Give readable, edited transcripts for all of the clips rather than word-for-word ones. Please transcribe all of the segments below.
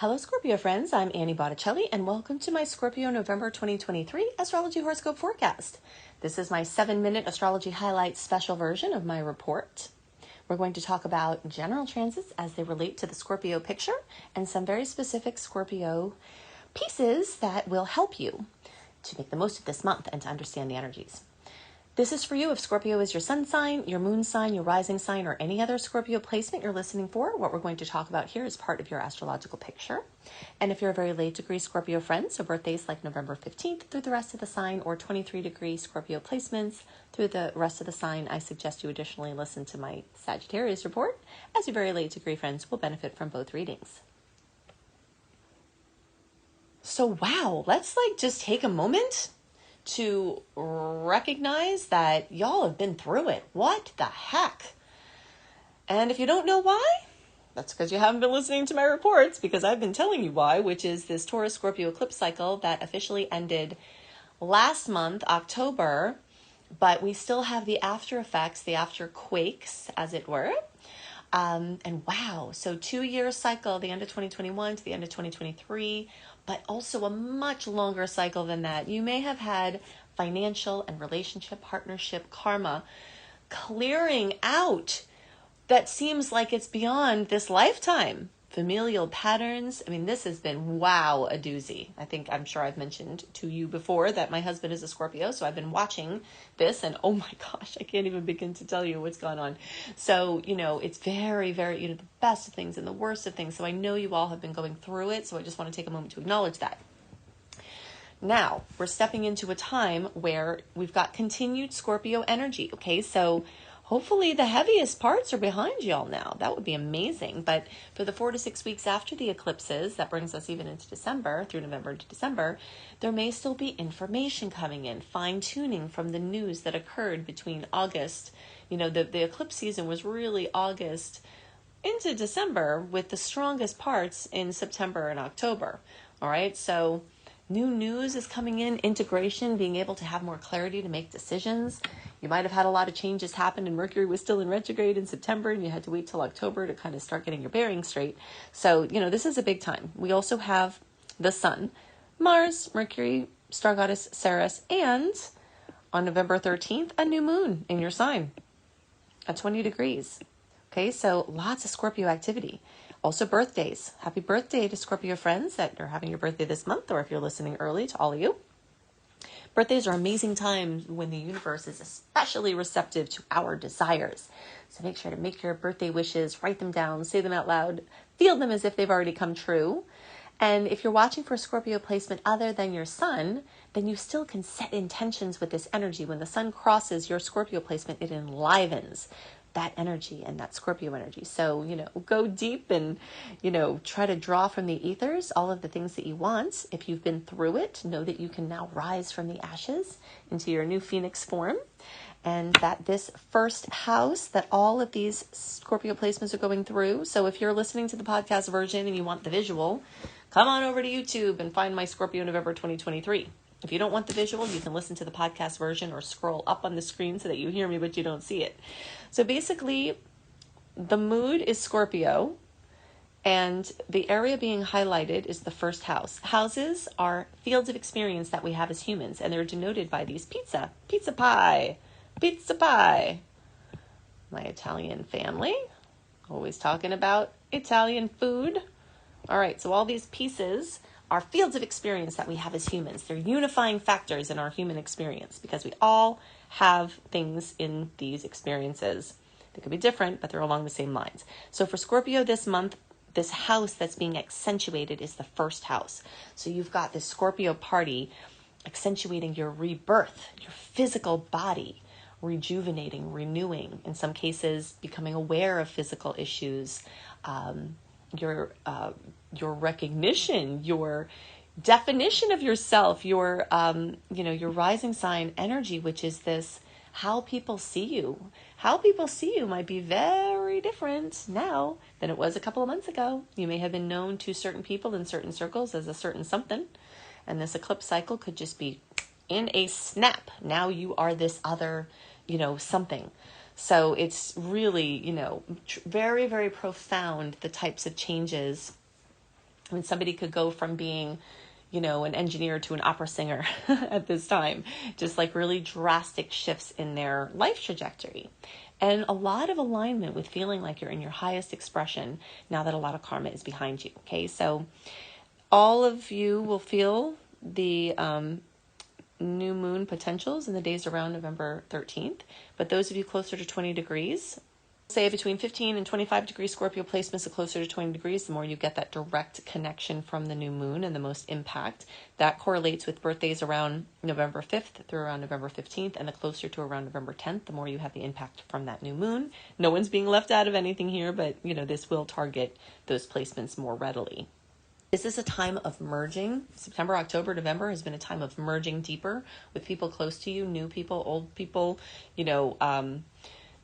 Hello Scorpio friends, I'm Annie Botticelli and welcome to my Scorpio November 2023 Astrology Horoscope Forecast. This is my 7-minute astrology highlights special version of my report. We're going to talk about general transits as they relate to the Scorpio picture and some very specific Scorpio pieces that will help you to make the most of this month and to understand the energies. This is for you if Scorpio is your sun sign, your moon sign, your rising sign, or any other Scorpio placement you're listening for. What we're going to talk about here is part of your astrological picture. And if you're a very late degree Scorpio friend, so birthdays like November 15th through the rest of the sign, or 23 degree Scorpio placements through the rest of the sign, I suggest you additionally listen to my Sagittarius report, as your very late degree friends will benefit from both readings. So wow, let's just take a moment to recognize that y'all have been through it. What the heck? And if you don't know why, that's because you haven't been listening to my reports, because I've been telling you why, which is this Taurus Scorpio eclipse cycle that officially ended last month, October, but we still have the after effects, the after quakes, as it were. And wow, so 2-year cycle, the end of 2021 to the end of 2023, but also a much longer cycle than that. You may have had financial and relationship, partnership, karma clearing out that seems like it's beyond this lifetime. Familial patterns. I mean, this has been, wow, a doozy. I'm sure I've mentioned to you before that my husband is a Scorpio, so I've been watching this and oh my gosh, I can't even begin to tell you what's gone on. So, it's very, very, the best of things and the worst of things. So I know you all have been going through it. So I just want to take a moment to acknowledge that. Now, we're stepping into a time where we've got continued Scorpio energy. Okay, so hopefully the heaviest parts are behind y'all now. That would be amazing. But for the 4 to 6 weeks after the eclipses, that brings us even into December, through November into December, there may still be information coming in, fine-tuning from the news that occurred between August. The eclipse season was really August into December, with the strongest parts in September and October. All right, so new news is coming in, integration, being able to have more clarity to make decisions. You might have had a lot of changes happen and Mercury was still in retrograde in September and you had to wait till October to kind of start getting your bearings straight. So, this is a big time. We also have the sun, Mars, Mercury, star goddess Ceres, and on November 13th, a new moon in your sign at 20 degrees. Okay, so lots of Scorpio activity. Also birthdays. Happy birthday to Scorpio friends that are having your birthday this month, or if you're listening early, to all of you. Birthdays are amazing times when the universe is especially receptive to our desires. So make sure to make your birthday wishes, write them down, say them out loud, feel them as if they've already come true. And if you're watching for a Scorpio placement other than your sun, then you still can set intentions with this energy. When the sun crosses your Scorpio placement, it enlivens that energy and that Scorpio energy. So, go deep and, try to draw from the ethers all of the things that you want. If you've been through it, know that you can now rise from the ashes into your new phoenix form. And that this first house that all of these Scorpio placements are going through. So if you're listening to the podcast version and you want the visual, come on over to YouTube and find my Scorpio November 2023. If you don't want the visual, you can listen to the podcast version or scroll up on the screen so that you hear me, but you don't see it. So basically, the mood is Scorpio, and the area being highlighted is the first house. Houses are fields of experience that we have as humans, and they're denoted by these pizza pie. My Italian family, always talking about Italian food. All right, so all these pieces are fields of experience that we have as humans. They're unifying factors in our human experience because we all have things in these experiences. They could be different, but they're along the same lines. So for Scorpio this month, this house that's being accentuated is the first house. So you've got this Scorpio party accentuating your rebirth, your physical body, rejuvenating, renewing, in some cases becoming aware of physical issues, your recognition, your definition of yourself, your rising sign energy, which is this, how people see you. How people see you might be very different now than it was a couple of months ago. You may have been known to certain people in certain circles as a certain something, and this eclipse cycle could just be in a snap. Now you are this other, something. So it's really, very, very profound, the types of changes I mean, somebody could go from being, an engineer to an opera singer at this time, just like really drastic shifts in their life trajectory. And a lot of alignment with feeling like you're in your highest expression now that a lot of karma is behind you. Okay, so all of you will feel the new moon potentials in the days around November 13th, but those of you closer to 20 degrees, say between 15 and 25 degree Scorpio placements are closer to 20 degrees, the more you get that direct connection from the new moon and the most impact. That correlates with birthdays around November 5th through around November 15th, and the closer to around November 10th, the more you have the impact from that new moon. No one's being left out of anything here, but this will target those placements more readily. This is a time of merging. September, October, November has been a time of merging deeper with people close to you, new people, old people,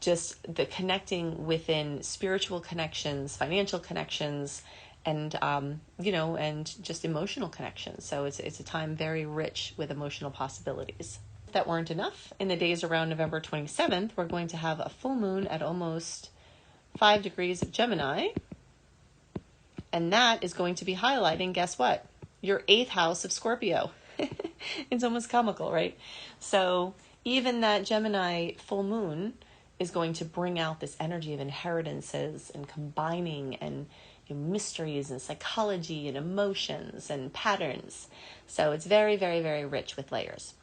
just the connecting within spiritual connections, financial connections, and, and just emotional connections. So it's a time very rich with emotional possibilities. If that weren't enough, in the days around November 27th, we're going to have a full moon at almost 5 degrees of Gemini. And that is going to be highlighting, guess what? Your 8th house of Scorpio. It's almost comical, right? So even that Gemini full moon is going to bring out this energy of inheritances and combining and mysteries and psychology and emotions and patterns. So it's very, very, very rich with layers.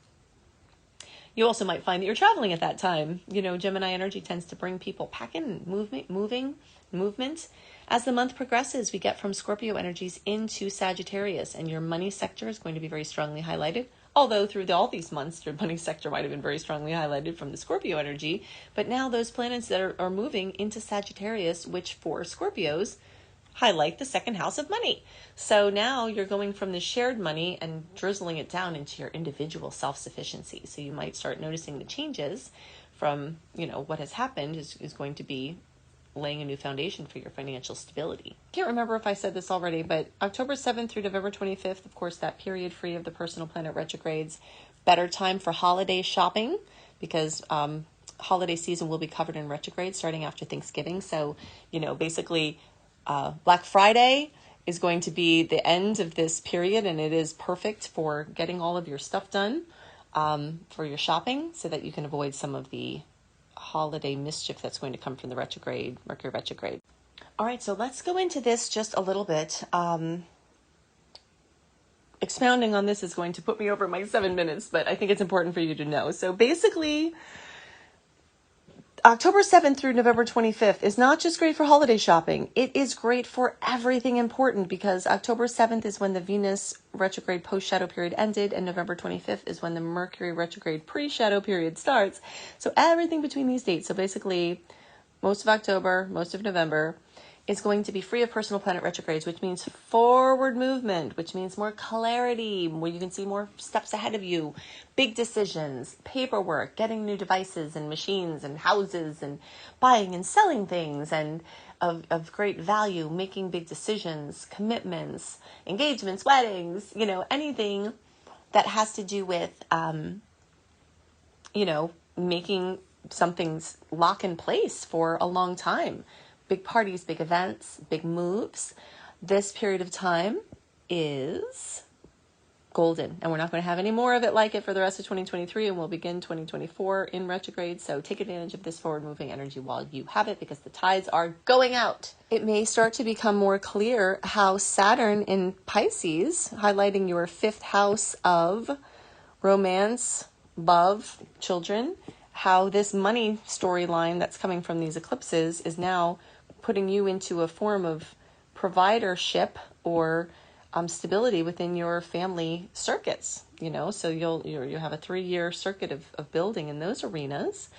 You also might find that you're traveling at that time. Gemini energy tends to bring people packing, movement. As the month progresses, we get from Scorpio energies into Sagittarius, and your money sector is going to be very strongly highlighted. Although through all these months, your money sector might have been very strongly highlighted from the Scorpio energy. But now those planets that are moving into Sagittarius, which for Scorpios highlight the 2nd house of money. So now you're going from the shared money and drizzling it down into your individual self-sufficiency. So you might start noticing the changes from, what has happened is going to be laying a new foundation for your financial stability. I can't remember if I said this already, but October 7th through November 25th, of course, that period free of the personal planet retrogrades, better time for holiday shopping because holiday season will be covered in retrograde starting after Thanksgiving. So, basically Black Friday is going to be the end of this period, and it is perfect for getting all of your stuff done for your shopping so that you can avoid some of the holiday mischief that's going to come from the retrograde, Mercury retrograde. All right, so let's go into this just a little bit. Expounding on this is going to put me over my 7 minutes, but I think it's important for you to know. So basically, October 7th through November 25th is not just great for holiday shopping. It is great for everything important because October 7th is when the Venus retrograde post-shadow period ended, and November 25th is when the Mercury retrograde pre-shadow period starts. So everything between these dates, so basically most of October, most of November, is going to be free of personal planet retrogrades, which means forward movement, which means more clarity, where you can see more steps ahead of you, big decisions, paperwork, getting new devices and machines and houses and buying and selling things and of great value, making big decisions, commitments, engagements, weddings, anything that has to do with, making something's lock in place for a long time. Big parties, big events, big moves. This period of time is golden, and we're not going to have any more of it like it for the rest of 2023, and we'll begin 2024 in retrograde. So take advantage of this forward moving energy while you have it, because the tides are going out. It may start to become more clear how Saturn in Pisces, highlighting your 5th house of romance, love, children, how this money storyline that's coming from these eclipses is now putting you into a form of providership or stability within your family circuits, so you'll have a 3-year circuit of building in those arenas.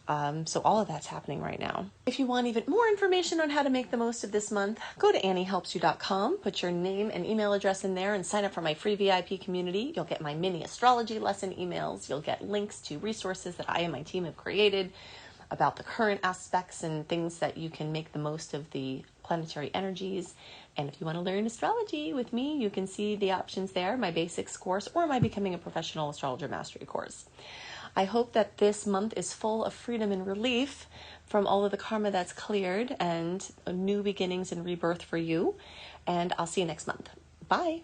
So all of that's happening right now. If you want even more information on how to make the most of this month, go to AnnieHelpsYou.com, put your name and email address in there, and sign up for my free VIP community. You'll get my mini astrology lesson emails. You'll get links to resources that I and my team have created about the current aspects and things that you can make the most of the planetary energies. And if you want to learn astrology with me, you can see the options there, my basics course or my Becoming a Professional Astrologer Mastery Course. I hope that this month is full of freedom and relief from all of the karma that's cleared and new beginnings and rebirth for you. And I'll see you next month. Bye.